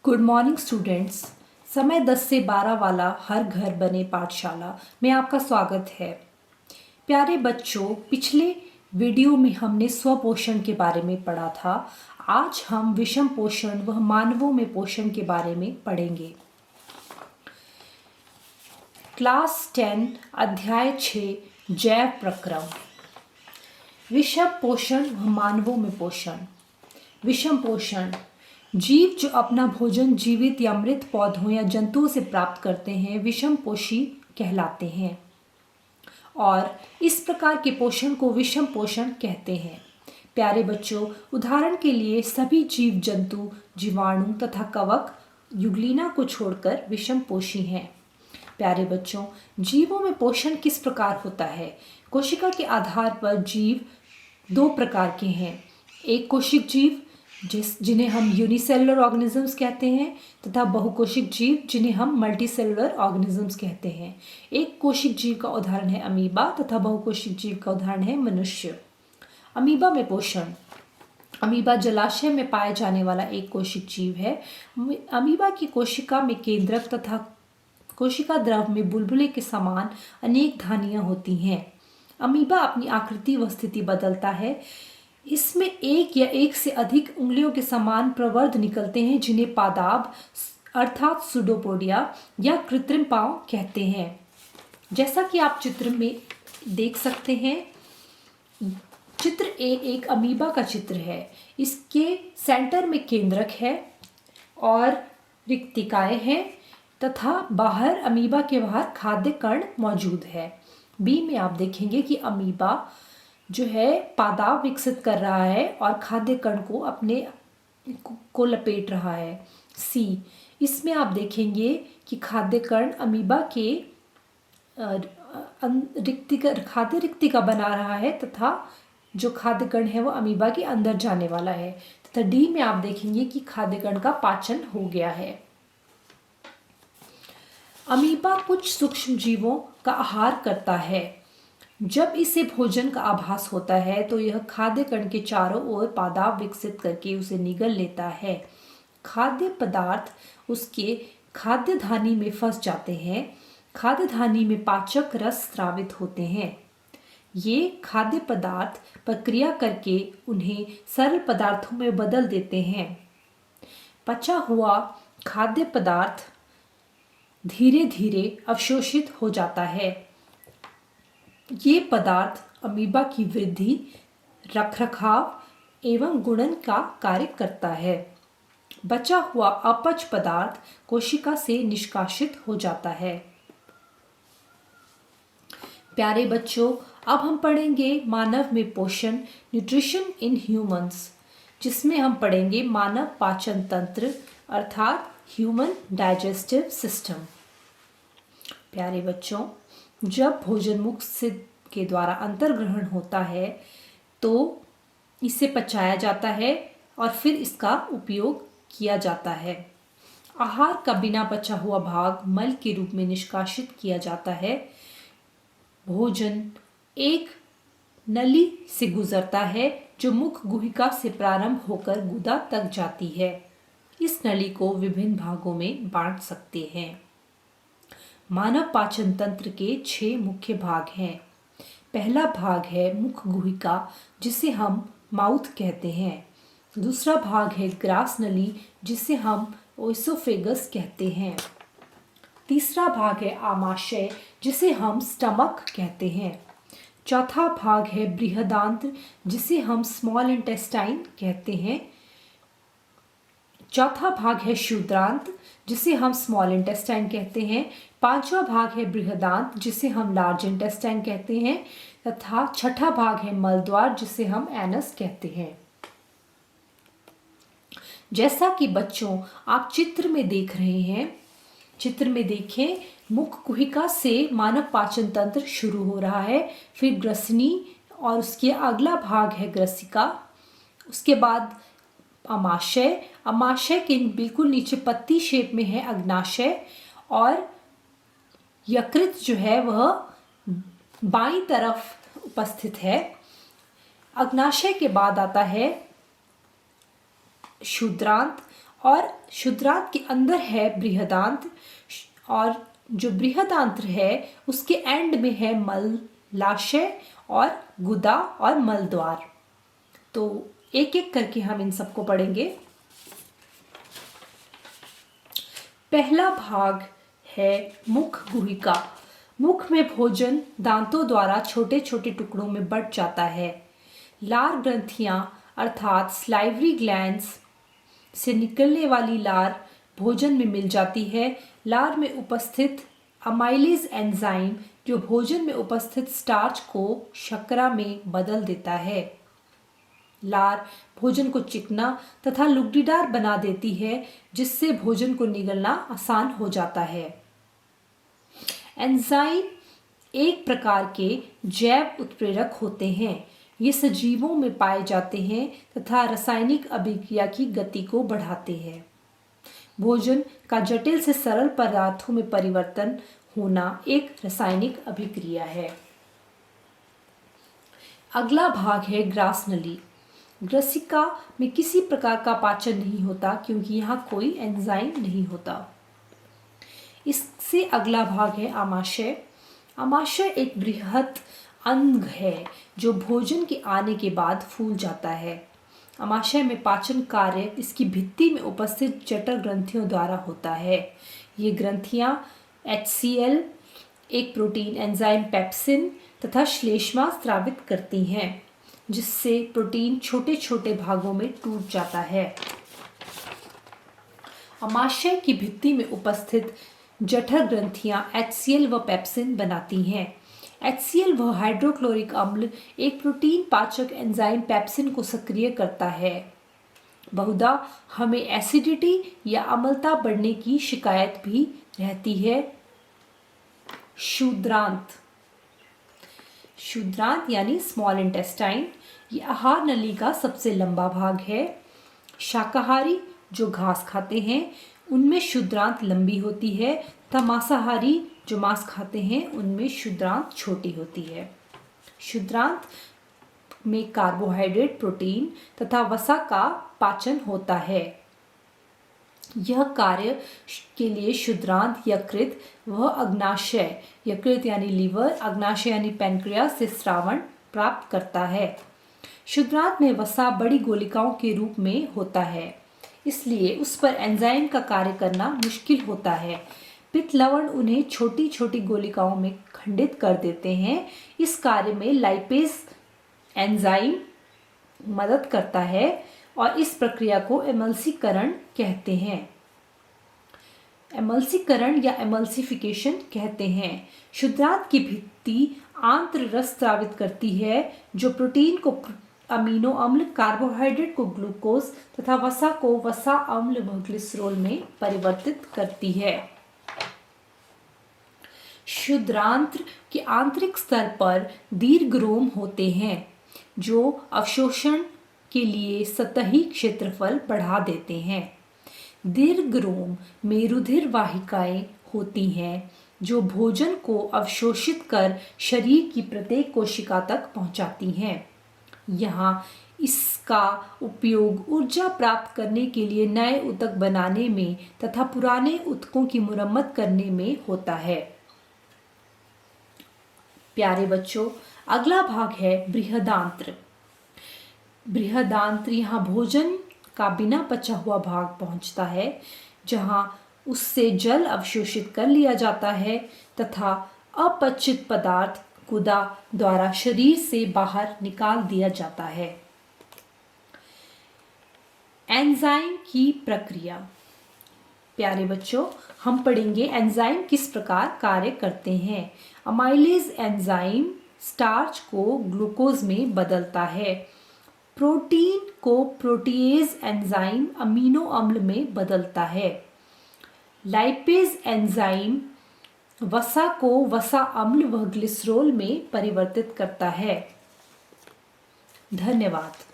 Good morning students. समय 10 से 12 वाला हर घर बने पाठशाला में आपका स्वागत है। प्यारे बच्चों, पिछले वीडियो में हमने स्वपोषण के बारे में पढ़ा था। आज हम विषम पोषण व मानवों में पोषण के बारे में पढ़ेंगे। क्लास 10 अध्याय 6 जैव प्रक्रम। विषम पोषण व मानवों में पोषण। विषम पोषण जीव जो अपना भोजन जीवित या मृत पौधों या जंतुओं से प्राप्त करते हैं विषम पोषी कहलाते हैं और इस प्रकार के पोषण को विषम पोषण कहते हैं। प्यारे बच्चों, उदाहरण के लिए सभी जीव जंतु जीवाणु तथा कवक युगलीना को छोड़कर विषम पोषी हैं। प्यारे बच्चों, जीवों में पोषण किस प्रकार होता है? कोशिका के आधार पर जीव दो प्रकार के हैं। एक कोशिक जीव जिन्हें हम यूनिसेलुलर ऑर्गेनिजम्स कहते हैं तथा बहुकोशिक जीव जिन्हें हम मल्टीसेलुलर ऑर्गेनिजम्स कहते हैं। एक कोशिक जीव का उदाहरण है अमीबा तथा बहुकोशिक जीव का उदाहरण है मनुष्य। अमीबा में पोषण। अमीबा जलाशय में पाए जाने वाला एक कोशिक जीव है। अमीबा की कोशिका में केंद्रक तथा कोशिका द्रव में बुलबुले के समान अनेक धानियां होती हैं। अमीबा अपनी आकृति व स्थिति बदलता है। इसमें एक या एक से अधिक उंगलियों के समान प्रवर्ध निकलते हैं जिन्हें पादाब अर्थात सुडोपोडिया या कृत्रिम पांव कहते हैं। जैसा कि आप चित्र में देख सकते हैं, चित्र ए एक अमीबा का चित्र है। इसके सेंटर में केंद्रक है और रिक्तिकाएं हैं तथा बाहर अमीबा के बाहर खाद्य कण मौजूद है। बी में आप देखेंगे कि अमीबा जो है पादाब विकसित कर रहा है और खाद्य कण को अपने को लपेट रहा है। सी, इसमें आप देखेंगे कि खाद्य कण अमीबा के खाद्य रिक्तिका बना रहा है तथा जो खाद्य कण है वो अमीबा के अंदर जाने वाला है। तथा डी में आप देखेंगे कि खाद्य कण का पाचन हो गया है। अमीबा कुछ सूक्ष्म जीवों का आहार करता है। जब इसे भोजन का आभास होता है तो यह खाद्य कण के चारों ओर पादाब विकसित करके उसे निगल लेता है। खाद्य पदार्थ उसके खाद्य धानी में फंस जाते हैं। खाद्य धानी में पाचक रस स्रावित होते हैं। ये खाद्य पदार्थ प्रक्रिया करके उन्हें सरल पदार्थों में बदल देते हैं। पचा हुआ खाद्य पदार्थ धीरे धीरे अवशोषित हो जाता है। ये पदार्थ अमीबा की वृद्धि, रखरखाव एवं गुणन का कार्य करता है। बचा हुआ अपच पदार्थ कोशिका से निष्कासित हो जाता है। प्यारे बच्चों, अब हम पढ़ेंगे मानव में पोषण, न्यूट्रिशन इन ह्यूमंस, जिसमें हम पढ़ेंगे मानव पाचन तंत्र अर्थात ह्यूमन डाइजेस्टिव सिस्टम। प्यारे बच्चों, जब भोजन मुख से के द्वारा अंतर्ग्रहण होता है तो इसे पचाया जाता है और फिर इसका उपयोग किया जाता है। आहार का बिना पचा हुआ भाग मल के रूप में निष्कासित किया जाता है। भोजन एक नली से गुजरता है जो मुख गुहिका से प्रारंभ होकर गुदा तक जाती है। इस नली को विभिन्न भागों में बांट सकते हैं। मानव पाचन तंत्र के 6 मुख्य भाग हैं। पहला भाग है मुख गुहिका जिसे हम माउथ कहते हैं। दूसरा भाग है ग्रास नली जिसे हम ओइसोफेगस कहते हैं। तीसरा भाग है आमाशय जिसे हम स्टमक कहते हैं। चौथा भाग है बृहदांत्र जिसे हम स्मॉल इंटेस्टाइन कहते हैं। चौथा भाग है क्षुद्रांत जिसे हम स्मॉल इंटेस्टाइन कहते हैं। पांचवा भाग है बृहदांत जिसे हम लार्ज इंटेस्टाइन कहते हैं तथा छठा भाग है मलद्वार जिसे हम एनस कहते हैं। जैसा कि बच्चों आप चित्र में देख रहे हैं, चित्र में देखें, मुख गुहिका से मानव पाचन तंत्र शुरू हो रहा है, फिर ग्रसनी और उसके अगला भाग है ग्रसिका, उसके बाद अमाशय, अमाशय के बिल्कुल नीचे पत्ती शेप में है अग्नाशय और यकृत जो है वह बाईं तरफ उपस्थित है। अग्नाशय के बाद आता है क्षुद्रांत और क्षुद्रांत के अंदर है बृहदांत्र, और जो बृहदांत्र है उसके एंड में है मलाशय और गुदा और मलद्वार। तो एक एक करके हम इन सबको पढ़ेंगे। पहला भाग है मुख गुहिका। मुख में भोजन दांतों द्वारा छोटे छोटे टुकड़ों में बंट जाता है। लार ग्रंथियां अर्थात स्लाइवरी ग्लैंड्स से निकलने वाली लार भोजन में मिल जाती है। लार में उपस्थित अमाइलेज एंजाइम जो भोजन में उपस्थित स्टार्च को शर्करा में बदल देता है। लार भोजन को चिकना तथा लुगडीदार बना देती है, जिससे भोजन को निगलना आसान हो जाता है। एंजाइम एक प्रकार के जैव उत्प्रेरक होते हैं। ये सजीवों में पाए जाते हैं तथा रासायनिक अभिक्रिया की गति को बढ़ाते हैं। भोजन का जटिल से सरल पदार्थों में परिवर्तन होना एक रासायनिक अभिक्रिया है। अगला भाग है ग्रास नली। ग्रसिका में किसी प्रकार का पाचन नहीं होता क्योंकि यहाँ कोई एंजाइम नहीं होता। इससे अगला भाग है आमाशय। आमाशय एक बृहत अंग है जो भोजन के आने के बाद फूल जाता है। आमाशय में पाचन कार्य इसकी भित्ति में उपस्थित जठर ग्रंथियों द्वारा होता है। ये ग्रंथियां HCl, एक प्रोटीन एंजाइम पेप्सिन तथा श्लेष्मा स्रावित करती हैं, जिससे प्रोटीन छोटे छोटे भागों में टूट जाता है। आमाशय की भित्ति में उपस्थित जठर ग्रंथियां HCl व पेप्सिन बनाती हैं। HCl व हाइड्रोक्लोरिक अम्ल एक प्रोटीन पाचक एंजाइम पेप्सिन को सक्रिय करता है। बहुधा हमें एसिडिटी या अम्लता बढ़ने की शिकायत भी रहती है। क्षुद्रांत यानी स्मॉल इंटेस्टाइन, ये आहार नली का सबसे लंबा भाग है। शाकाहारी जो घास खाते हैं उनमें क्षुद्रांत लंबी होती है, तथा मांसाहारी जो मांस खाते हैं उनमें क्षुद्रांत छोटी होती है। क्षुद्रांत में कार्बोहाइड्रेट, प्रोटीन तथा वसा का पाचन होता है। यह कार्य के लिए क्षुद्रांत यकृत व अग्नाशय, यकृत यानी लीवर, अग्नाशय यानी पैनक्रियास से स्रावन प्राप्त करता है। क्षुद्रांत में वसा बड़ी गोलिकाओं के रूप में होता है, इसलिए उस पर एंजाइम का कार्य करना मुश्किल होता है। पित्त लवण उन्हें छोटी छोटी गोलिकाओं में खंडित कर देते हैं। इस कार्य में लाइपेज एंजाइम मदद करता है और इस प्रक्रिया को एमल्सीकरण कहते हैं। एमल्सीकरण या एमल्सिफिकेशन कहते हैं। क्षुद्रांत की भित्ति आंत्र रस स्रावित करती है जो प्रोटीन को अमीनो अम्ल, कार्बोहाइड्रेट को ग्लूकोज तथा वसा को वसा अम्ल व ग्लिसरॉल में परिवर्तित करती है। क्षुद्रांत्र के आंतरिक स्तर पर दीर्घरोम होते हैं जो अवशोषण के लिए सतही क्षेत्रफल बढ़ा देते हैं। दीर्घरोम में रुधिर वाहिकाएं होती हैं जो भोजन को अवशोषित कर शरीर की प्रत्येक कोशिका तक पहुंचाती हैं। यहाँ इसका उपयोग ऊर्जा प्राप्त करने के लिए नए ऊतक बनाने में तथा पुराने ऊतकों की मुरम्मत करने में होता है। प्यारे बच्चों, अगला भाग है बृहदांत्र। बृहदांत्र यहाँ भोजन का बिना पचा हुआ भाग पहुंचता है, जहाँ उससे जल अवशोषित कर लिया जाता है तथा अपचित पदार्थ गुदा द्वारा शरीर से बाहर निकाल दिया जाता है। एंजाइम की प्रक्रिया। प्यारे बच्चों, हम पढ़ेंगे एंजाइम किस प्रकार कार्य करते हैं। अमाइलेज एंजाइम स्टार्च को ग्लूकोज में बदलता है। प्रोटीन को प्रोटीएज एंजाइम अमीनो अम्ल में बदलता है। लाइपेज एंजाइम वसा को वसा अम्ल व ग्लिसरॉल में परिवर्तित करता है। धन्यवाद।